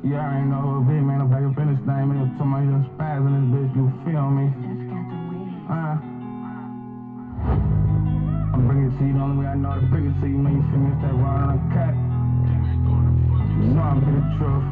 Yeah, I ain't know who it be, man. I'm back up in this thing, man. With somebody else spaz in this bitch, you feel me? I'm bringing it to you the only way I know to bring it to you, man. You feel me? It's that raw on a cut. You know I'm getting the truth.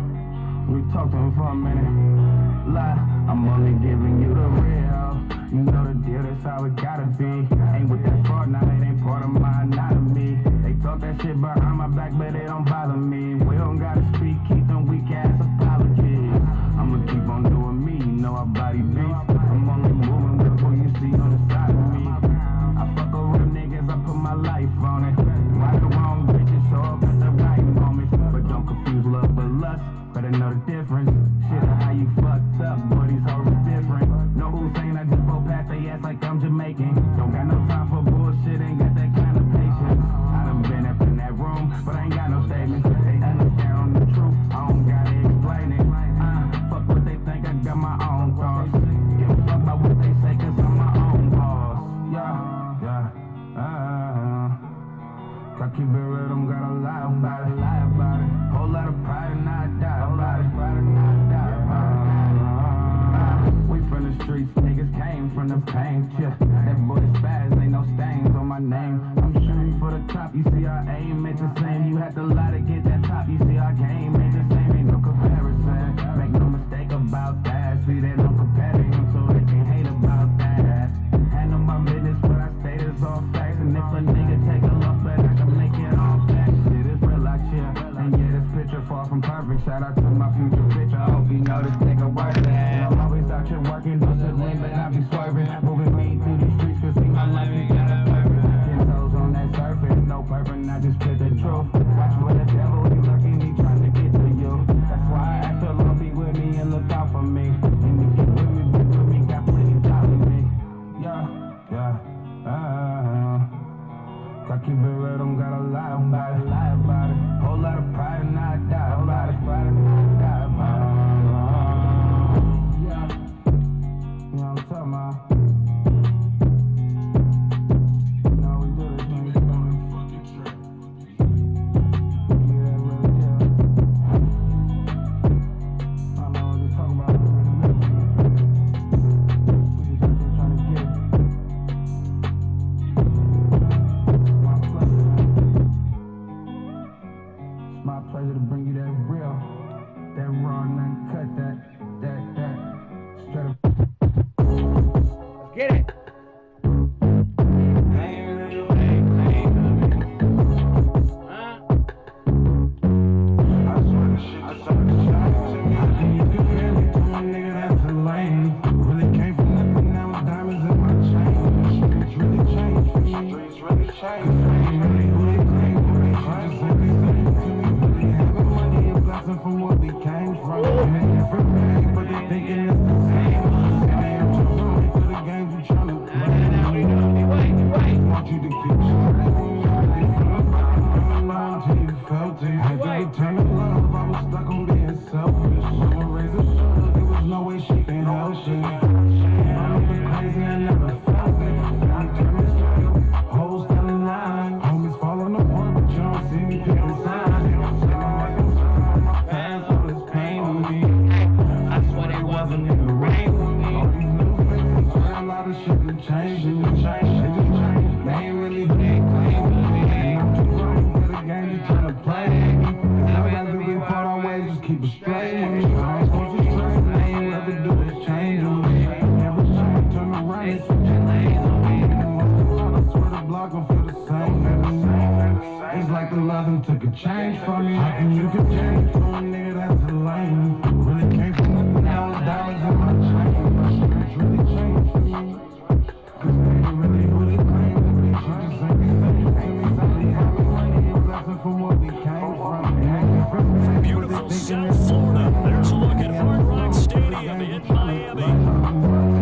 We talked to him for a minute. Lie, I'm only giving you the real. You know the deal, that's how it gotta be. Ain't with that fraud, now it ain't part of my anatomy. They talk that shit behind my back, but it don't bother me. We don't gotta speak, keep them weak ass apologies. I'ma keep on doing me, you know I body beat. I'm only moving with who you see on the side of me. I fuck with real niggas, I put my life on it. Right the wrong bitches, show up at the right moment. But don't confuse love with lust, better know the difference. Shit, how you fucked up, but these hoes are different. No Hussein, I just blow past they ass like I'm Jamaican. Don't got no time for bullshit, ain't got that kind of patience. I done been up in that room, but I ain't got no statements. They understand on the truth, I don't gotta explain it. Fuck what they think, I got my own thoughts. Give a fuck about what they say, cause I'm my own boss. I keep it real, don't gotta lie about it. Whole lot of pride and I die about it. We from the streets, niggas came from the pain. That boy Spaz, ain't no stains on my name. I'm shooting for the top, you see our aim ain't the same. You had to lie to get that top, you see our game ain't the same. Ain't no comparison, make no mistake about that. See that I'm comparing them so they can hate about that. Handle my business, but I state it's all facts. And if a nigga take a look, but I can make it all back. Shit is real out here, and yeah, this picture far from perfect. Shout out to my future bitch, I hope you know this nigga worth it. I'm always out here working, discipline, but I be swerving. Moving me through these streets, cause see my life, you got a purpose. 10 toes on that surface, no purpose, I just spit the truth. Watch for the devil, he lurking, he trying to get to you. That's why I ask the Lord be with me and look out for me. And if you with me, be with me, got plenty of doubt in me. I keep it real, don't gotta lie about it. Whole lot of pride and I die about it. Yeah, you know what I'm talking about. You know we do this, man. Yeah, that real deal. I know what you're talking about. We just out here trying to get it. My pleasure to bring you that real, that raw, and uncut, that straight up. Get it! From what we came from, everything, but they thinking it's the same. And they are too young for the games you trying to play. Want you to keep straight. Until you felt it. Had to return to love, I was stuck on being selfish. Mama raised a shot, there was no way she can help it. Mama been crazy, I never felt it. I'm turning straight, hoes telling lies. Homies falling apart, but you don't see me picking signs. Changing, they ain't really big claim to me. I'm too grown for the game you tryna play. Never let me part our ways, just keep it straight. I ain't supposed to straight, I ain't never do is change on me. Never try to turn around and switch your lanes on me. I swear to block them for the same. It's like the love them took a change from me. How can you change from a nigga that's a lame? Really came from nothing, now it's dollars in my chain. It's really changed for me. Cause they ain't really who they claim to be. She just ain't the same to me. Somebody had me money, a blessing from what we came from. Beautiful South Florida. There's a look at Hard Rock Stadium in Miami.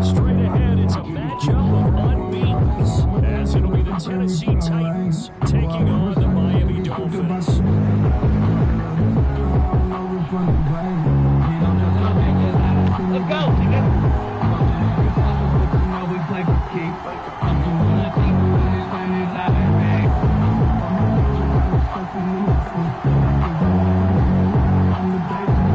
Straight ahead, it's a matchup of unbeatens, as it'll be the Tennessee Titans taking on the Miami Dolphins. Let's go! We play for keeps. I'm the one that keeps standing out of back. I'm the baby.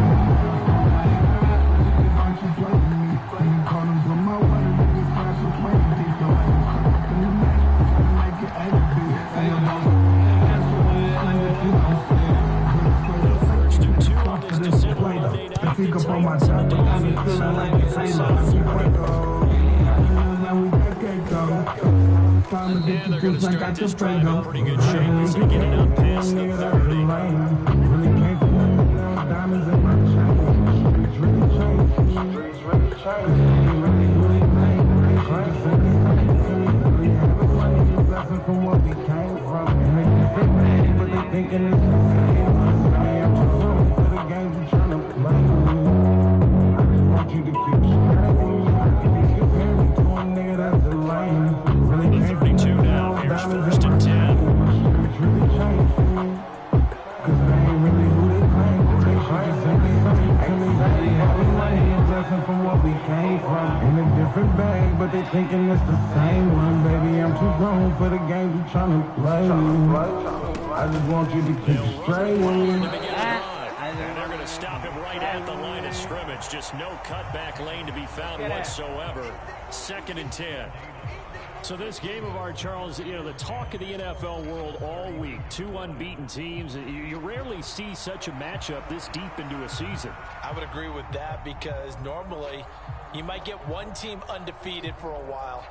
defense of the Dolphins from South Florida. And they're going to start this drive in pretty good shape as they get it up past the 30. From what we came from, but they thinking it's the games we trying to play. I just want you to keep straight. If you compare me to a nigga that's a lame. The 32 now. Here's 1st and 10. Really changed for me, 'cause they ain't really who they claim. They should just simply say, exactly how we money is lesson from what we came from. In a different bag, but they thinking it's the same one. Baby, I'm too grown for the game we tryna play. I just want you to keep straight. And they're going to stop him right at the line of scrimmage. Just no cutback lane to be found whatsoever. 2nd and 10. So this game of ours, Charles, you know, the talk of the NFL world all week. 2 unbeaten teams. You rarely see such a matchup this deep into a season. I would agree with that because normally you might get one team undefeated for a while,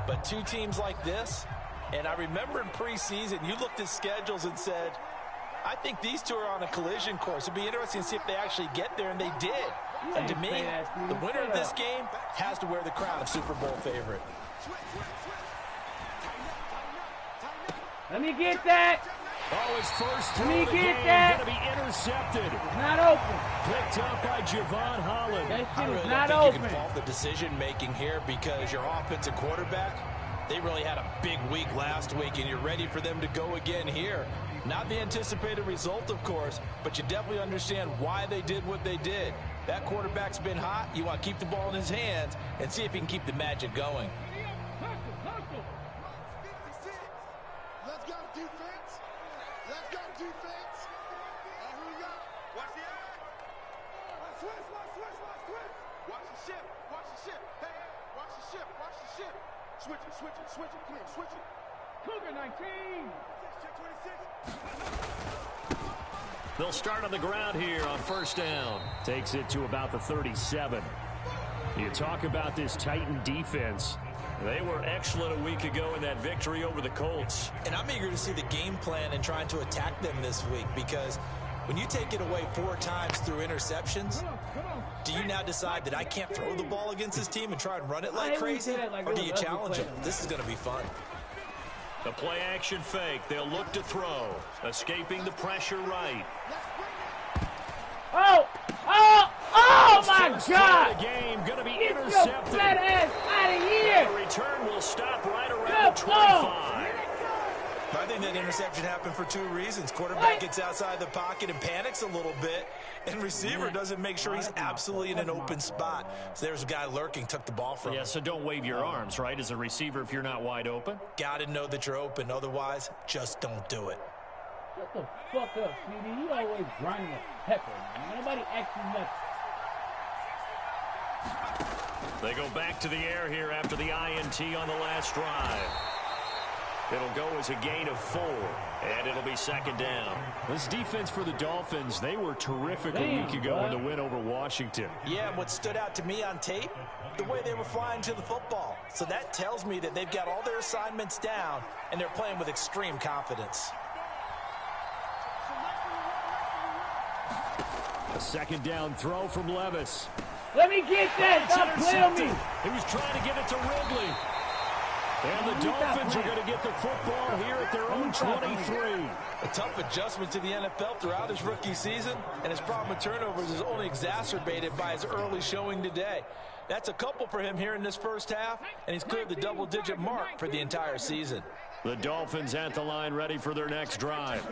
but 2 teams like this, and I remember in preseason you looked at schedules and said, I think these 2 are on a collision course. It'd be interesting to see if they actually get there, and they did. And to me, the winner of this game has to wear the crown of Super Bowl favorite. Let me get that. Oh, his first throw Let me of the get game that. going to be intercepted. Not open. Picked up by Javon Holland. That I shit really is don't not think you open. can fault the decision-making here because your offensive quarterback, they really had a big week last week, and you're ready for them to go again here. Not the anticipated result, of course, but you definitely understand why they did what they did. That quarterback's been hot. You want to keep the ball in his hands and see if he can keep the magic going. Let's go defense. Let's go defense. Who we got? Watch the eye. Watch switch. Watch the ship. Hey, watch the ship. Switch it, clear, switch it. Cougar 19. 26. They'll start on the ground here on 1st down. Takes it to about the 37. You talk about this Titan defense. They were excellent a week ago in that victory over the Colts. And I'm eager to see the game plan and trying to attack them this week because when you take it away 4 times through interceptions, do you now decide that I can't throw the ball against this team and try and run it like crazy? Or do you challenge them? This is going to be fun. The play action fake. They'll look to throw. Escaping the pressure right. Oh my God! The game going to be Get your intercepted. fat ass out of here! The return will stop right around the 25. I think that interception happened for 2 reasons. Quarterback gets outside the pocket and panics a little bit, and receiver doesn't make sure he's absolutely in an open spot. So there's a guy lurking, took the ball from him. Yeah, so don't wave your arms, right, as a receiver if you're not wide open? Got to know that you're open. Otherwise, just don't do it. Shut the fuck up, CD. You always grinding a pepper, man. Nobody asks you nothing. They go back to the air here after the INT on the last drive. It'll go as a gain of 4, and it'll be 2nd down. This defense for the Dolphins, they were terrific a week ago in the win over Washington. Yeah, and what stood out to me on tape, the way they were flying to the football. So that tells me that they've got all their assignments down, and they're playing with extreme confidence. A 2nd down throw from Levis. Let me get that! It's Stop playing on me! intercepted. He was trying to give it to Ridley. And the Dolphins are going to get the football here at their own 23. A tough adjustment to the NFL throughout his rookie season, and his problem with turnovers is only exacerbated by his early showing today. That's a couple for him here in this first half, and he's cleared the double-digit mark for the entire season. The Dolphins at the line ready for their next drive.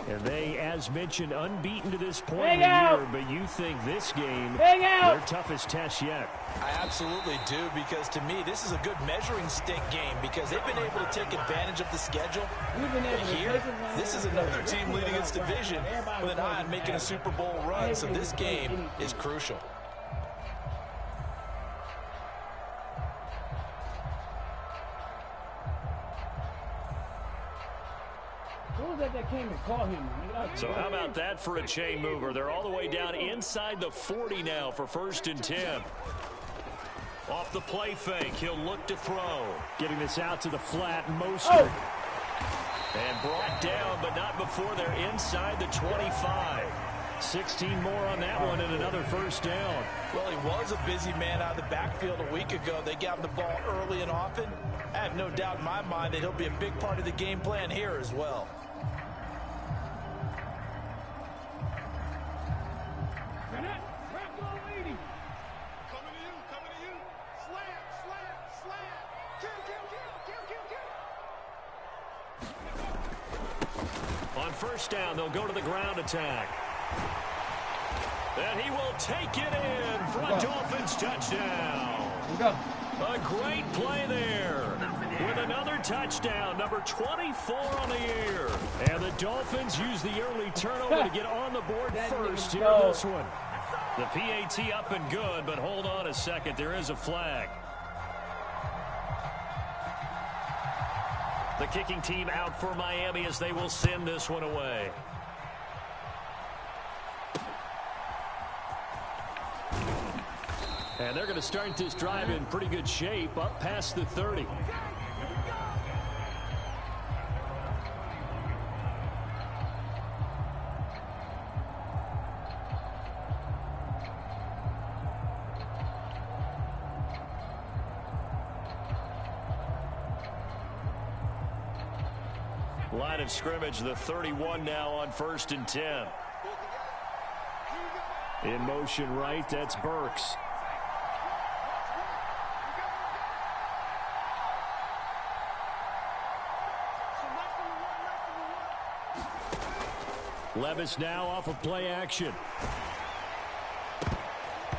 And they, as mentioned, unbeaten to this point in the year, but you think this game, their toughest test yet. I absolutely do, because to me, this is a good measuring stick game because they've been able to take advantage of the schedule. But here, this is another team leading its division with an eye on making a Super Bowl run, so this game is crucial. Who's was that came and caught him? So how about that for a chain mover? They're all the way down inside the 40 now for 1st and 10. Off the play fake, he'll look to throw. Getting this out to the flat, Mostert. And brought down, but not before they're inside the 25. 16 more on that one and another 1st down. Well, he was a busy man out of the backfield a week ago. They got him the ball early and often. I have no doubt in my mind that he'll be a big part of the game plan here as well. On 1st down, they'll go to the ground attack. And he will take it in for a Dolphins touchdown. A great play there with another touchdown, number 24 on the year. And the Dolphins use the early turnover to get on the board first here in this one. The PAT up and good, but hold on a second. There is a flag. The kicking team out for Miami as they will send this one away. And they're going to start this drive in pretty good shape, up past the 30. Line of scrimmage, the 31 now on 1st and 10. In motion right, that's Burks. Levis now off of play action.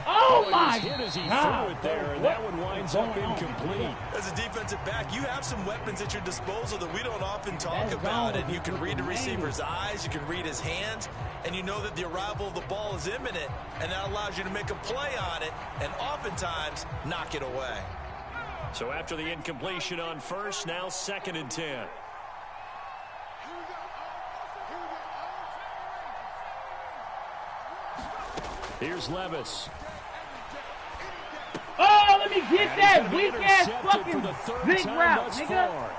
Oh my hit as he God. threw it there, and that one winds up incomplete. As a defensive back, you have some weapons at your disposal that we don't often talk about. And you can read the receiver's eyes, you can read his hands, and you know that the arrival of the ball is imminent, and that allows you to make a play on it and oftentimes knock it away. So after the incompletion on 1st, now 2nd and 10. Here's Levis. Oh, let me get that weak-ass fucking big route, nigga.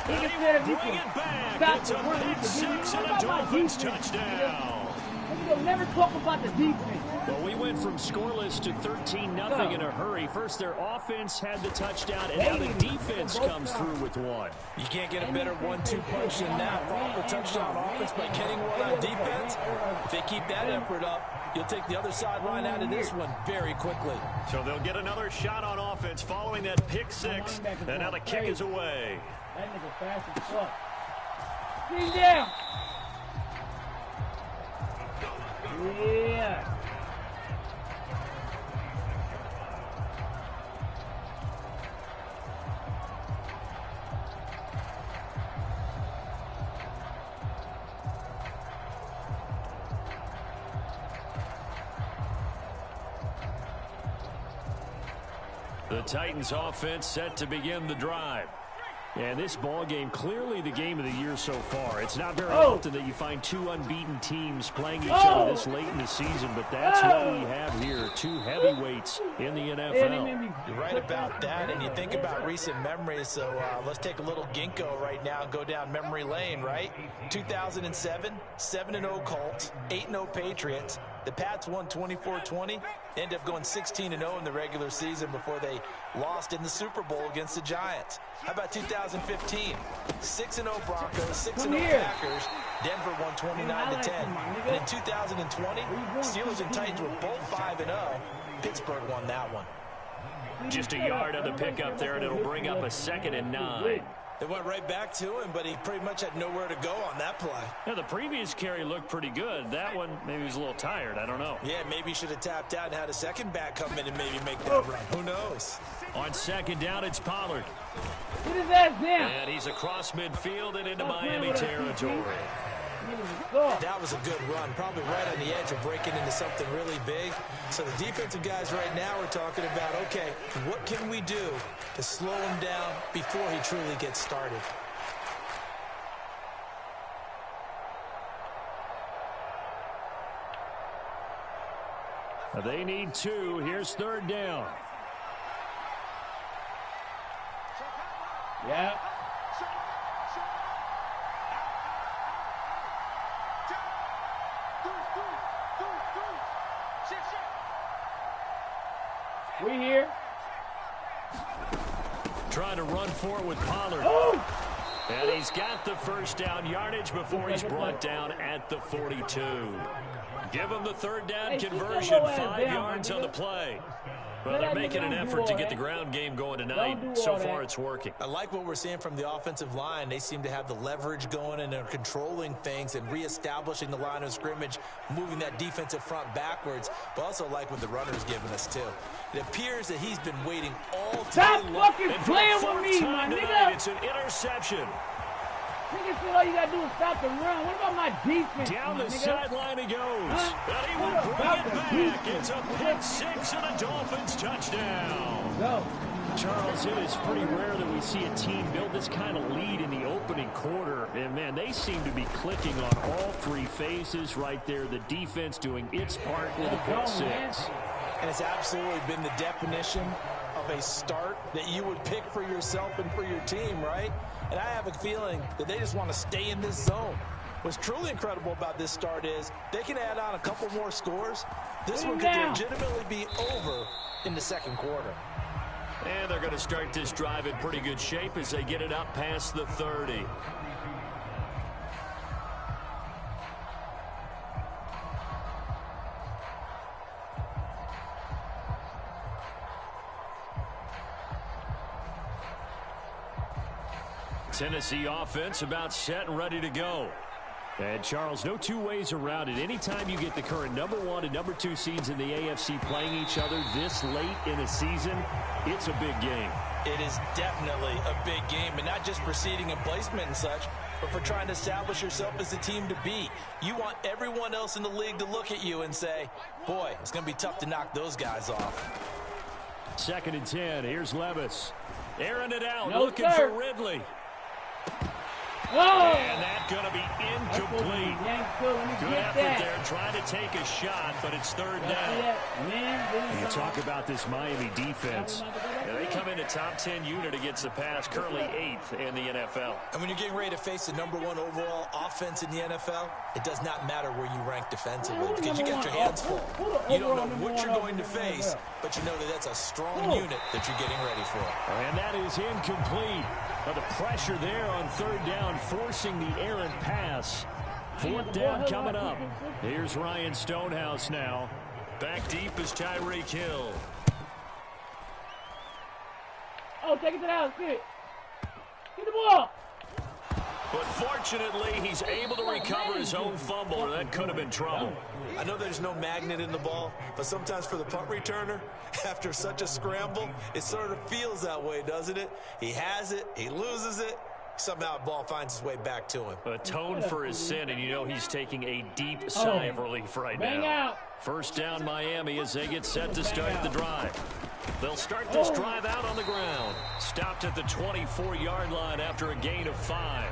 Nigga said if you can stop the run, you can get it. What about my defense? Nigga, don't never talk about the defense. Well, we went from scoreless to 13-0 in a hurry. First, their offense had the touchdown, and now the defense comes through with one. You can't get a better 1-2 punch than that. Follow the touchdown offense by getting one on defense. If they keep that effort up, you'll take the other sideline out of this one very quickly. So they'll get another shot on offense following that pick six, and now the kick is away. That nigga fast as fuck. Bring down. Yeah. The Titans offense set to begin the drive. And this ball game, clearly the game of the year so far. It's not very often that you find two unbeaten teams playing each other this late in the season, but that's what we have here, two heavyweights in the NFL. You're right about that, and you think about recent memories, so let's take a little ginkgo right now and go down memory lane, right? 2007, 7-0 Colts, 8-0 Patriots. The Pats won 24-20, ended up going 16-0 in the regular season before they lost in the Super Bowl against the Giants. How about 2015? 6-0 Broncos, 6-0 Packers. Denver won 29-10. And in 2020, Steelers and Titans were both 5-0. Pittsburgh won that one. Just a yard on the pickup there, and it'll bring up a 2nd and 9. They went right back to him, but he pretty much had nowhere to go on that play. Now, the previous carry looked pretty good. That one, maybe he was a little tired. I don't know. Yeah, maybe he should have tapped out and had a second back come in and maybe make that run. Who knows? On 2nd down, it's Pollard. Get his ass down. And he's across midfield and into Miami territory. That was a good run, probably right on the edge of breaking into something really big. So the defensive guys right now are talking about, okay, what can we do to slow him down before he truly gets started? They need 2. Here's 3rd down. Yeah. We here. Trying to run forward with Pollard. Oh! And he's got the first down yardage before he's brought down at the 42. Give him the 3rd down conversion, 5 yards on the play. Well, they're making an effort to get the ground game going tonight. So far, it's working. I like what we're seeing from the offensive line. They seem to have the leverage going, and they're controlling things and reestablishing the line of scrimmage, moving that defensive front backwards. But also like what the runner's giving us, too. It appears that he's been waiting all day. Stop fucking playing with me, my nigga. It's an interception. Niggas feel all you gotta do is stop the run. What about my defense? Down the sideline he goes. And he will bring it back. It's a pick 6 and a Dolphins touchdown. Go. Charles, it is pretty rare that we see a team build this kind of lead in the opening quarter. And, man, they seem to be clicking on all 3 phases right there. The defense doing its part with a pick 6. And it's absolutely been the definition of a start that you would pick for yourself and for your team, right? And I have a feeling that they just want to stay in this zone. What's truly incredible about this start is they can add on a couple more scores. This one could legitimately be over in the 2nd quarter. And they're going to start this drive in pretty good shape as they get it up past the 30. Tennessee offense about set and ready to go. And, Charles, no 2 ways around it. Anytime you get the current number 1 and number 2 seeds in the AFC playing each other this late in a season, it's a big game. It is definitely a big game, and not just for seeding and placement and such, but for trying to establish yourself as the team to beat. You want everyone else in the league to look at you and say, boy, it's going to be tough to knock those guys off. 2nd and 10. Here's Levis. Airing it out, looking for Ridley. Oh! And that's going to be incomplete. Good effort there, trying to take a shot, but it's 3rd down. You talk about this Miami defense. They come in a top 10 unit against the pass, currently 8th in the NFL. And when you're getting ready to face the number 1 overall offense in the NFL, it does not matter where you rank defensively because you got your hands full. You don't know what you're going to face, but you know that that's a strong unit that you're getting ready for. And that is incomplete. But the pressure there on 3rd down, forcing the errant pass. 4th down coming up. Here's Ryan Stonehouse now. Back deep is Tyreek Hill. Oh, take it to the house. Get it. Get the ball. But fortunately, he's able to recover his own fumble, or that could have been trouble. I know there's no magnet in the ball, but sometimes for the punt returner, after such a scramble, it sort of feels that way, doesn't it? He has it, he loses it, somehow the ball finds its way back to him. Atone for his sin, and you know he's taking a deep sigh of relief right now. 1st down Miami as they get set to start the drive. They'll start this drive out on the ground. Stopped at the 24-yard line after a gain of 5.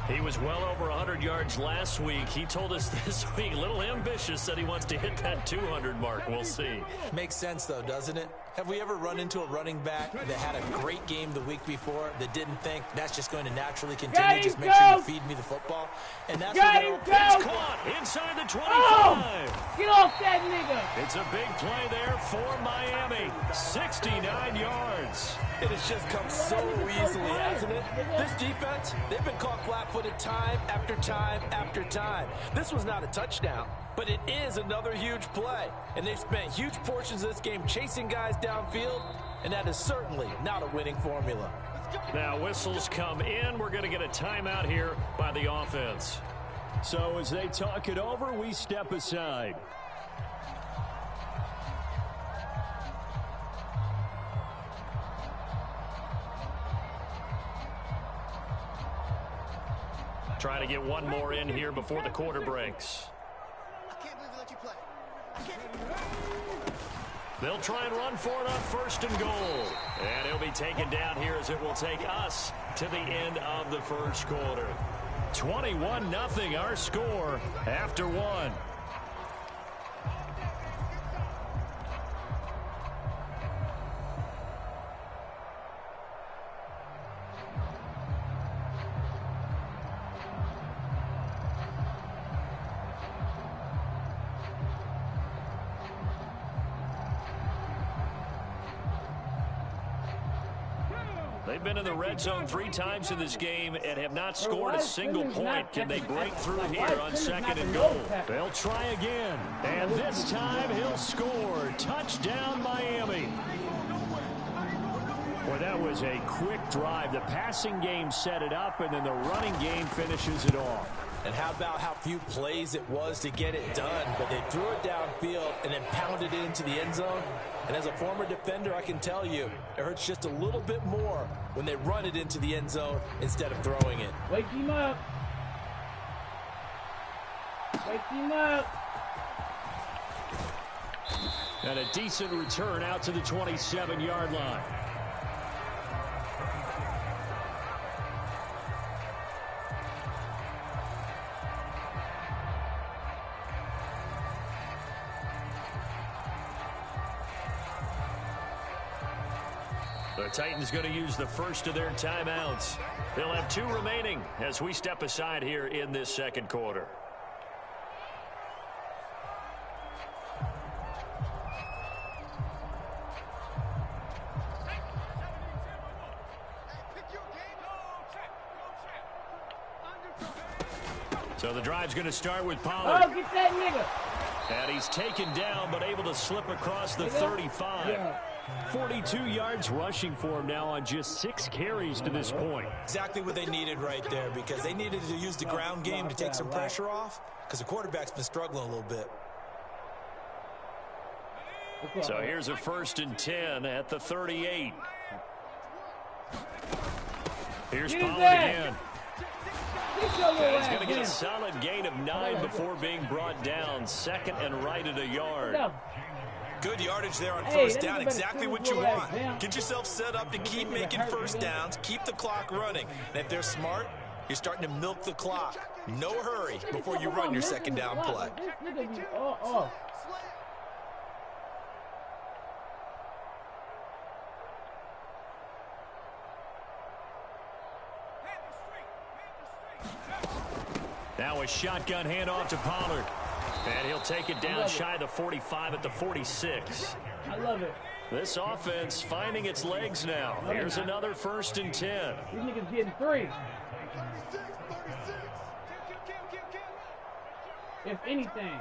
He was well over 100 yards last week. He told us this week, a little ambitious, that he wants to hit that 200 mark. We'll see. Makes sense, though, doesn't it? Have we ever run into a running back that had a great game the week before that didn't think that's just going to naturally continue? Just make sure you feed me the football. And that's what it's caught inside the 25. Oh, get off that nigga. It's a big play there for Miami. 69 yards. It has just come so easily, hasn't it? This defense, they've been caught flat-footed time after time after time. This was not a touchdown, but it is another huge play. And they've spent huge portions of this game chasing guys downfield, and that is certainly not a winning formula. Now whistles come in. We're going to get a timeout here by the offense. So as they talk it over, we step aside. Trying to get one more in here before the quarter breaks. I can't believe they let you play. I can't. They'll try and run for it on 1st and goal. And he'll be taken down here as it will take us to the end of the 1st quarter. 21-0 our score after 1. They've been in the red zone 3 times in this game and have not scored a single point. Can they break through here on 2nd and goal? They'll try again. And this time he'll score. Touchdown, Miami. Boy, that was a quick drive. The passing game set it up, and then the running game finishes it off. And how about how few plays it was to get it done, but they threw it downfield and then pounded it into the end zone. And as a former defender, I can tell you, it hurts just a little bit more when they run it into the end zone instead of throwing it. Wake him up. Wake him up. And a decent return out to the 27-yard line. The Titans going to use the first of their timeouts. They'll have 2 remaining as we step aside here in this 2nd quarter. So the drive's going to start with Pollard. Oh, get that nigga. And he's taken down, but able to slip across the 35. Yeah. 42 yards rushing for him now on just 6 carries to this point. Exactly what they needed right there, because they needed to use the ground game to take some pressure off, because the quarterback's been struggling a little bit. So here's a 1st and 10 at the 38. Here's Pollard again. And he's going to get a solid gain of 9 before being brought down. 2nd and right at a yard. Good yardage there on 1st down. Exactly what you want. Get yourself set up to keep making 1st downs. Keep the clock running. And if they're smart, you're starting to milk the clock. No hurry before you run your 2nd down play. Now a shotgun handoff to Pollard. And he'll take it down shy of the 45 at the 46. I love it. This offense finding its legs now. Here's another 1st and 10. These niggas getting 3. If anything.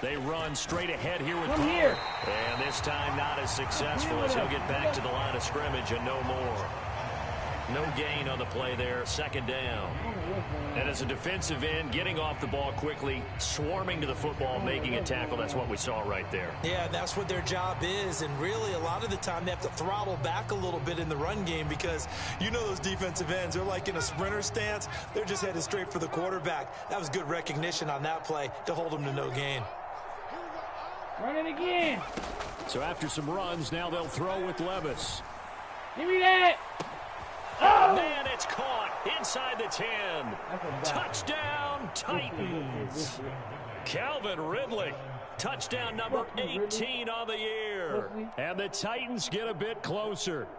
They run straight ahead here with Come here. And this time not as successful as he'll get back to the line of scrimmage and no more. No gain on the play there, 2nd down. And as a defensive end, getting off the ball quickly, swarming to the football, making a tackle, that's what we saw right there. Yeah, that's what their job is, and really a lot of the time they have to throttle back a little bit in the run game because you know those defensive ends, they're like in a sprinter stance. They're just headed straight for the quarterback. That was good recognition on that play to hold them to no gain. Run it again. So after some runs, now they'll throw with Levis. Give me that. Oh, man, it's caught inside the 10. Touchdown, Titans. Calvin Ridley, touchdown number 18 on the year. And the Titans get a bit closer.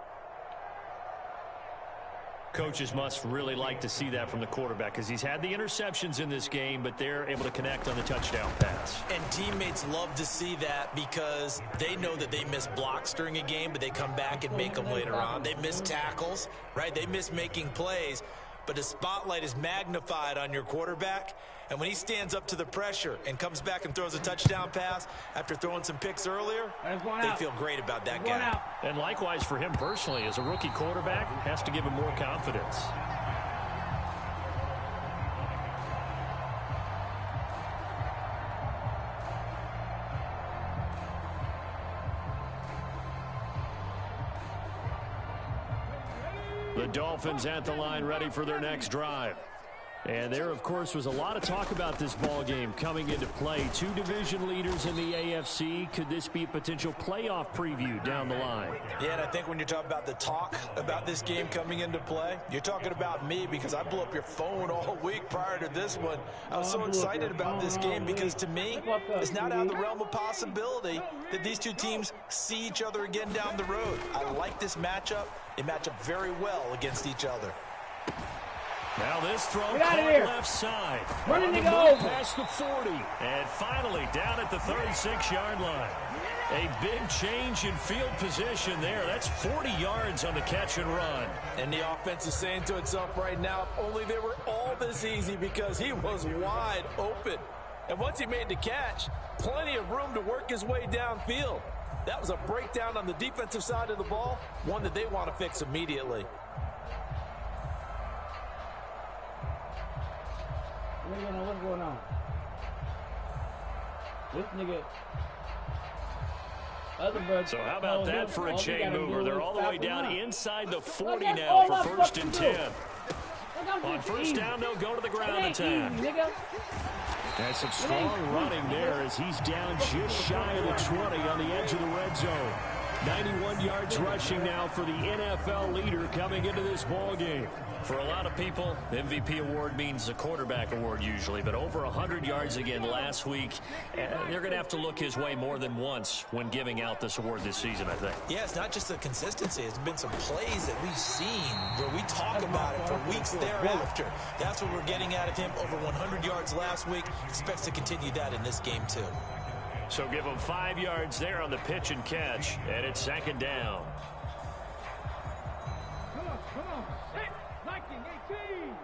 Coaches must really like to see that from the quarterback because he's had the interceptions in this game, but they're able to connect on the touchdown pass. And teammates love to see that because they know that they miss blocks during a game, but they come back and make them later on. They miss tackles, right? They miss making plays, but the spotlight is magnified on your quarterback. And when he stands up to the pressure and comes back and throws a touchdown pass after throwing some picks earlier, they feel great about that guy. And likewise for him personally, as a rookie quarterback, has to give him more confidence. The Dolphins at the line ready for their next drive. And there, of course, was a lot of talk about this ball game coming into play. 2 division leaders in the AFC. Could this be a potential playoff preview down the line? Yeah, and I think when you're talking about the talk about this game coming into play, you're talking about me because I blew up your phone all week prior to this one. I was so excited about this game because, to me, it's not out of the realm of possibility that these 2 teams see each other again down the road. I like this matchup. They match up very well against each other. Now this throw caught left side. Running to go past the 40. And finally down at the 36-yard line. A big change in field position there. That's 40 yards on the catch and run. And the offense is saying to itself right now, if only they were all this easy, because he was wide open. And once he made the catch, plenty of room to work his way downfield. That was a breakdown on the defensive side of the ball, one that they want to fix immediately. What's going on? This nigga. So how about that for a chain mover? They're all the way down inside the 40 now for 1st and 10. On 1st down, they'll go to the ground attack. That's some strong running there as he's down just shy of the 20 on the edge of the red zone. 91 yards rushing now for the NFL leader coming into this ball game. For a lot of people, MVP award means the quarterback award usually, but over 100 yards again last week. They're going to have to look his way more than once when giving out this award this season, I think. Yeah, it's not just the consistency. It's been some plays that we've seen where we talk about it for weeks thereafter. That's what we're getting out of him. Over 100 yards last week. Expects to continue that in this game, too. So give him 5 yards there on the pitch and catch, and it's 2nd down. Come on. Hey, 18.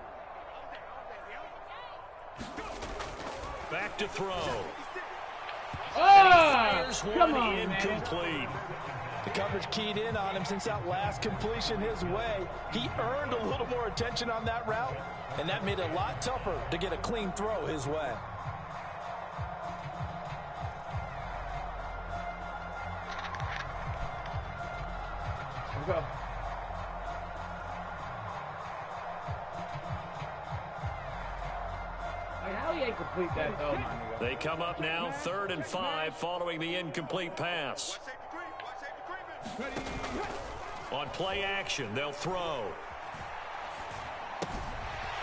Back to throw. Oh, come on, incomplete. Man. The coverage keyed in on him since that last completion his way. He earned a little more attention on that route, and that made it a lot tougher to get a clean throw his way. Go. How he ain't complete that though, my nigga? They come up now 3rd and 5 following the incomplete pass. On play action, they'll throw.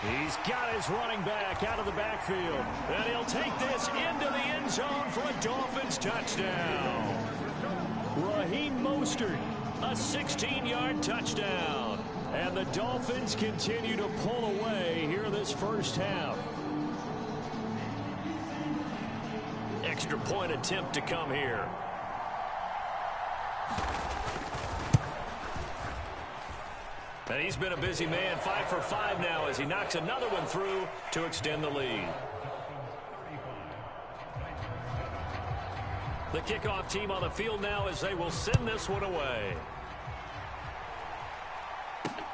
He's got his running back out of the backfield. And he'll take this into the end zone for a Dolphins touchdown. Raheem Mostert, a 16-yard touchdown. And the Dolphins continue to pull away here in this first half. Extra point attempt to come here. And he's been a busy man, 5 for 5 now as he knocks another one through to extend the lead. The kickoff team on the field now as they will send this one away.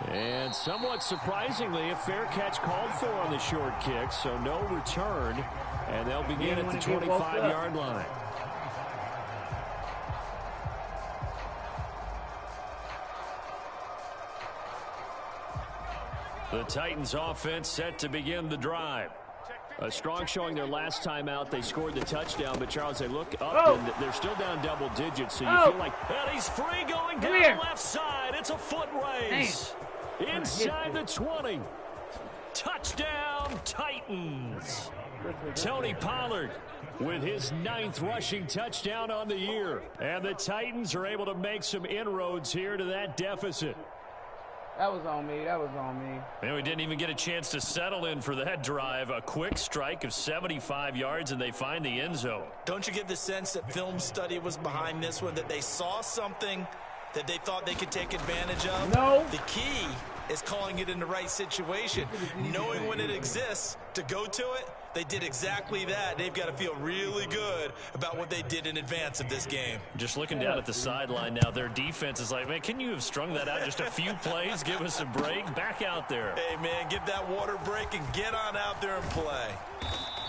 And somewhat surprisingly, a fair catch called for on the short kick, so no return. And they'll begin at the 25-yard line. The Titans offense set to begin the drive. A strong showing their last time out. They scored the touchdown, but Charles, they look up and they're still down double digits, so you feel like, and he's free going down the left side. It's a foot race. Inside the 20. Touchdown, Titans. Tony Pollard with his 9th rushing touchdown on the year. And the Titans are able to make some inroads here to that deficit. That was on me. And we didn't even get a chance to settle in for that drive. A quick strike of 75 yards, and they find the end zone. Don't you get the sense that film study was behind this one, that they saw something that they thought they could take advantage of? No. The key is calling it in the right situation, knowing when it exists to go to it. They did exactly that. They've got to feel really good about what they did in advance of this game. Just looking down at the sideline now, their defense is like, man, can you have strung that out just a few plays? Give us a break. Back out there. Hey, man, give that water break and get on out there and play.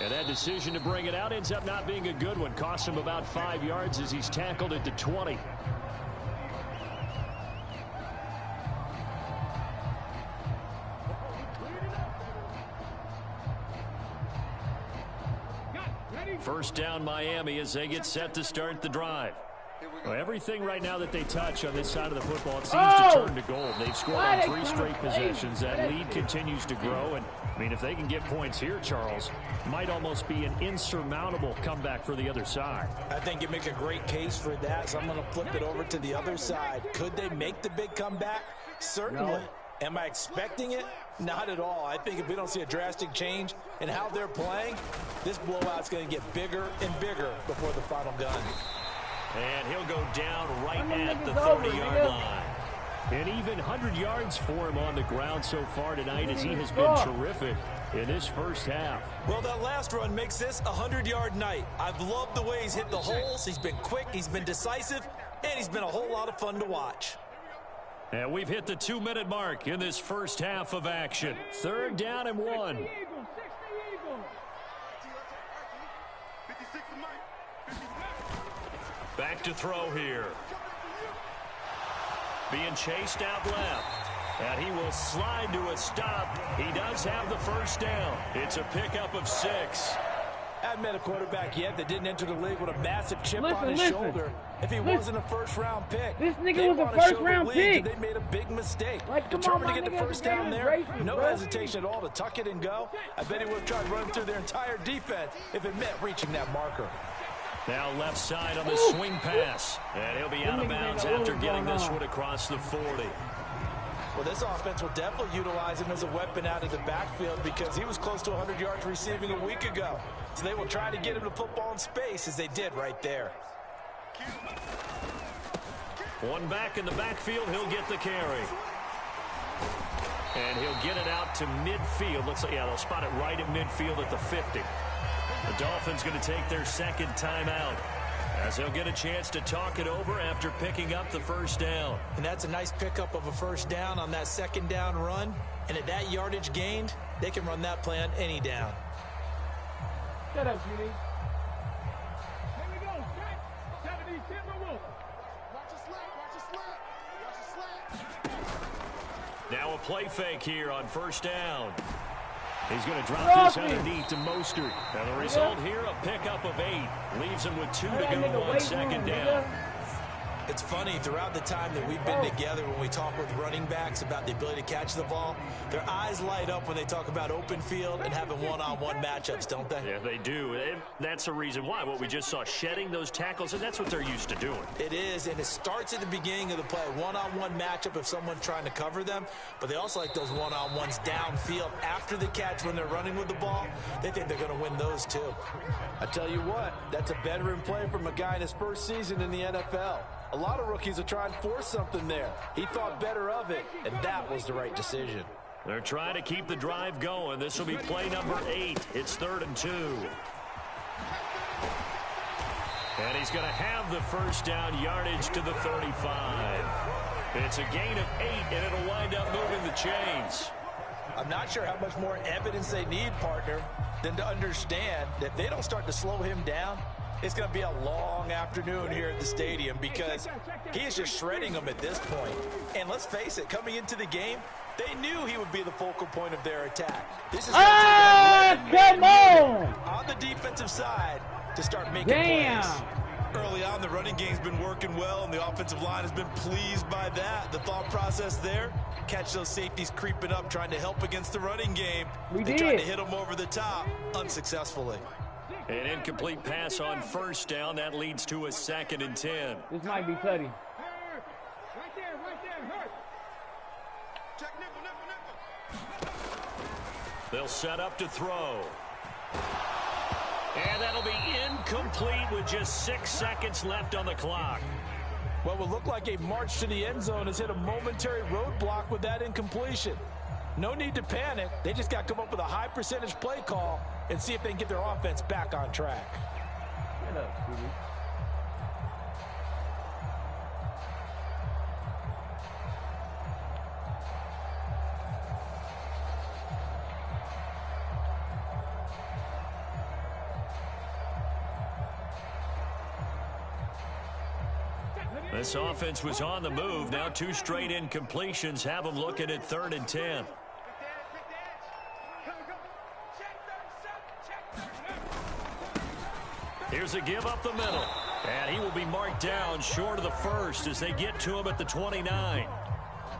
And that decision to bring it out ends up not being a good one. Cost him about 5 yards as he's tackled at the 20. First down Miami as they get set to start the drive. Well, everything right now that they touch on this side of the football, it seems to turn to gold. They've scored on 3 straight possessions. That lead continues to grow. And, I mean, if they can get points here, Charles, might almost be an insurmountable comeback for the other side. I think you make a great case for that, so I'm going to flip it over to the other side. Could they make the big comeback? Certainly. No. Am I expecting it? Not at all. I think if we don't see a drastic change in how they're playing, this blowout's going to get bigger and bigger before the final gun. And he'll go down right at the 30-yard line. And even 100 yards for him on the ground so far tonight as he has been terrific in this first half. Well, that last run makes this a 100-yard night. I've loved the way he's hit the holes. He's been quick, he's been decisive, and he's been a whole lot of fun to watch. And we've hit the 2-minute mark in this first half of action. 3rd down and 1. Back to throw here. Being chased out left. And he will slide to a stop. He does have the first down. It's a pickup of 6. I haven't met a quarterback yet that didn't enter the league with a massive chip on his shoulder. If he wasn't a first-round pick, this nigga was a first-round pick. They made a big mistake. Like, Determined to get the first down there, no hesitation at all to tuck it and go. I bet he would have tried running through their entire defense if it meant reaching that marker. Now left side on the swing pass. And he'll be out of bounds after getting this one across the 40. Well, this offense will definitely utilize him as a weapon out of the backfield because he was close to 100 yards receiving a week ago. So they will try to get him the football in space as they did right there. One back in the backfield, he'll get the carry. And he'll get it out to midfield. Looks like, yeah, they'll spot it right at midfield at the 50. The Dolphins going to take their second timeout as they'll get a chance to talk it over after picking up the first down. And that's a nice pickup of a first down on that second down run. And at that yardage gained, they can run that play on any down. Shut up, Judy. Here we go. 70, watch your slap. Now a play fake here on first down. He's going to drop this underneath to Mostert. And the result here, a pickup of 8. Leaves him with 2 to go on second down. It's funny, throughout the time that we've been together, when we talk with running backs about the ability to catch the ball, their eyes light up when they talk about open field and having one-on-one matchups, don't they? Yeah, they do. And that's the reason why. What we just saw, shedding those tackles, and that's what they're used to doing. It is, and it starts at the beginning of the play. One-on-one matchup if someone's trying to cover them, but they also like those one-on-ones downfield after the catch when they're running with the ball. They think they're going to win those too. I tell you what, that's a veteran play from a guy in his first season in the NFL. A lot of rookies will try and force something there. He thought better of it, and that was the right decision. They're trying to keep the drive going. This will be play number 8. It's 3rd and 2. And he's going to have the first down, yardage to the 35. It's a gain of 8, and it'll wind up moving the chains. I'm not sure how much more evidence they need, partner, than to understand that if they don't start to slow him down, it's going to be a long afternoon here at the stadium because he is just shredding them at this point. And let's face it, coming into the game, they knew he would be the focal point of their attack. This is going to take on the defensive side to start making plays. Early on, the running game's been working well, and the offensive line has been pleased by that. The thought process there, catch those safeties creeping up, trying to help against the running game. They tried to hit them over the top, unsuccessfully. An incomplete pass on first down. That leads to a 2nd and 10. This might be Teddy. Right there, hurt. Check nickel. They'll set up to throw. And that'll be incomplete with just 6 seconds left on the clock. What will look like a march to the end zone has hit a momentary roadblock with that incompletion. No need to panic. They just got to come up with a high percentage play call and see if they can get their offense back on track. Shut up, Stevie. This offense was on the move. Now 2 straight incompletions have them looking at 3rd and 10. Here's a give up the middle. And he will be marked down short of the first as they get to him at the 29.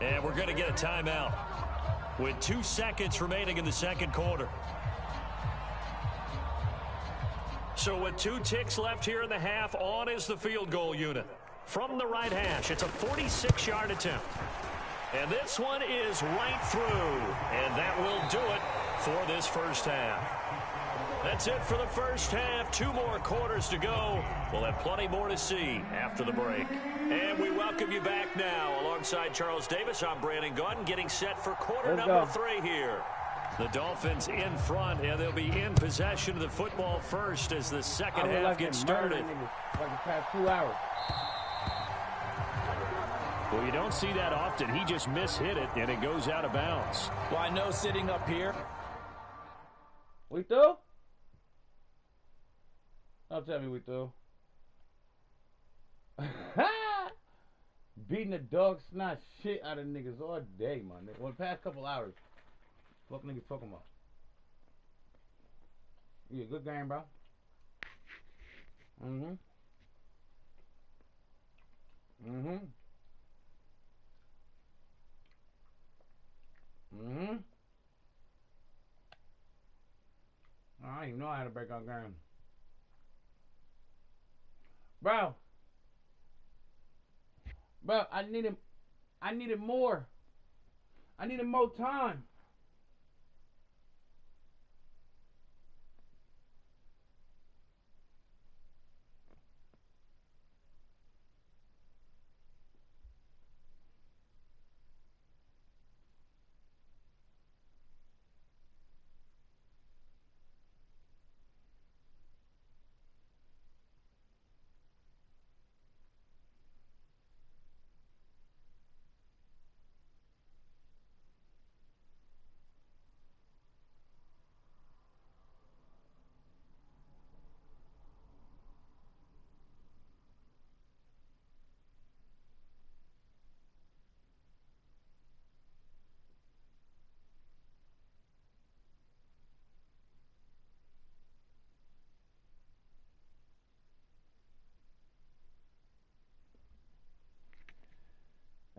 And we're going to get a timeout with 2 seconds remaining in the second quarter. So with 2 ticks left here in the half, on is the field goal unit. From the right hash, it's a 46-yard attempt. And this one is right through. And that will do it for this first half. That's it for the first half. 2 more quarters to go. We'll have plenty more to see after the break. And we welcome you back now. Alongside Charles Davis, I'm Brandon Gunn, getting set for quarter number 3 here. The Dolphins in front, and they'll be in possession of the football first as the second half gets started. Like the past 2 hours. Well, you don't see that often. He just mishit it, and it goes out of bounds. Well, I know sitting up here. We through? Don't tell me we through. Beating the dog snot shit out of niggas all day, man. Well, the past couple hours. Fuck niggas talking about. Yeah, good game, bro. Mm-hmm. I didn't even know how to break our game. Bro, I needed more. I needed more time.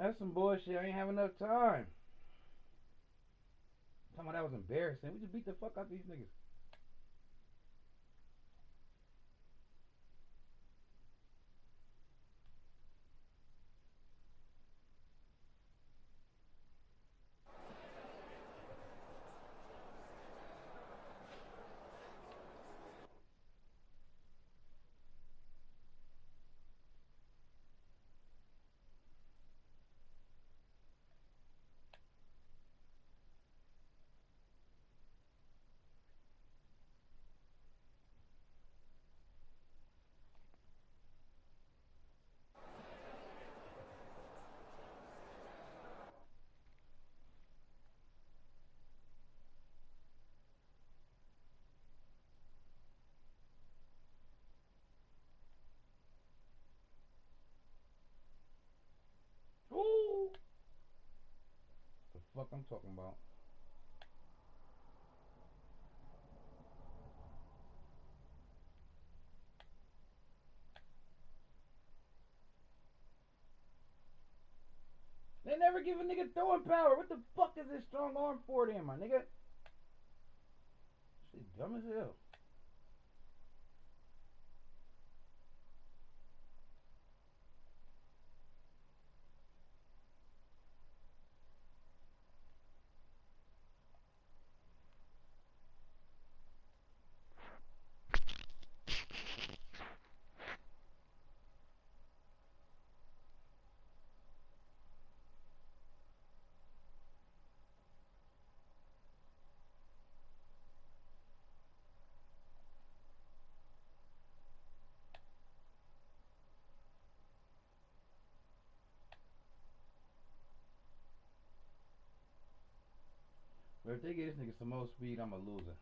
That's some bullshit. I ain't have enough time. Talking about that was embarrassing. We just beat the fuck out these niggas. Ooh. The fuck I'm talking about. They never give a nigga throwing power. What the fuck is this strong arm for then, my nigga? Shit dumb as hell. But if they get this nigga some more speed, I'm a loser.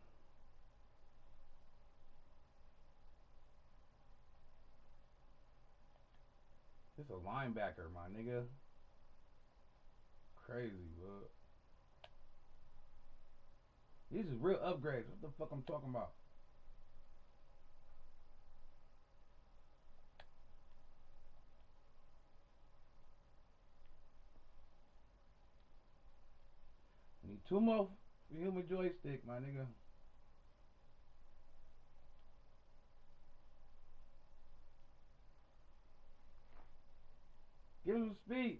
This a linebacker, my nigga. Crazy, bro. These is real upgrades. What the fuck I'm talking about? I need 2 more for human joystick, my nigga. Give him some speed.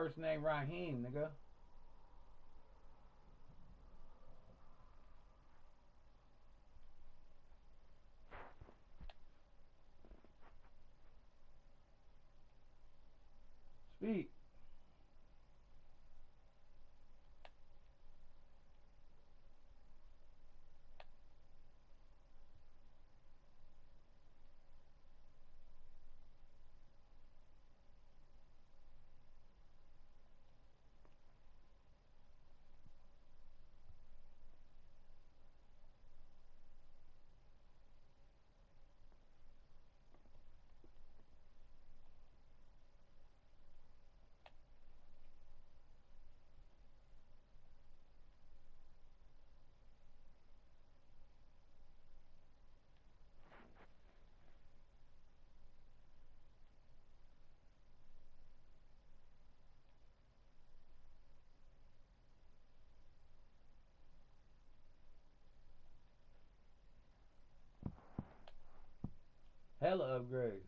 first name Raheem, nigga. Speak. Hella upgrades.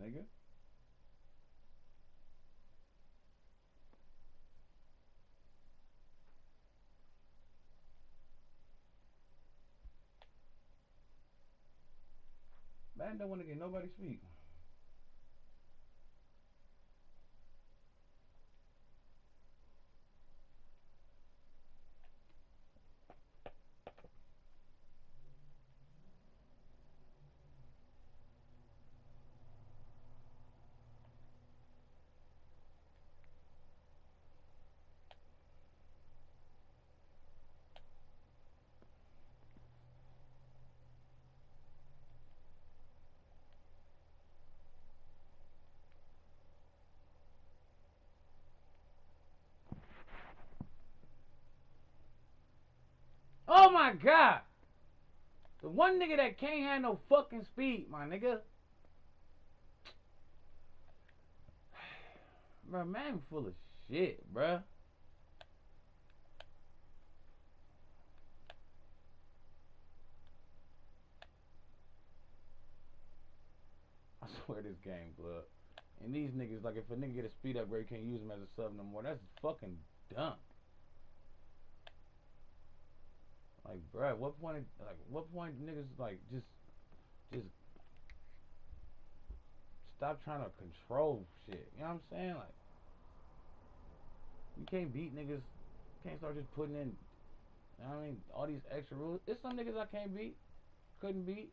Nigga. Man don't want to get nobody speak. Oh my god! The one nigga that can't have no fucking speed, my nigga. Bro, man full of shit, bruh. I swear this game, blood. And these niggas, like, if a nigga get a speed upgrade, you can't use him as a sub no more. That's fucking dumb. Like, bruh, what point niggas, like, just stop trying to control shit. You know what I'm saying? Like, you can't beat niggas. Can't start just putting in, you know what I mean, all these extra rules. There's some niggas I can't beat. Couldn't beat.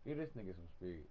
Give this nigga some speed.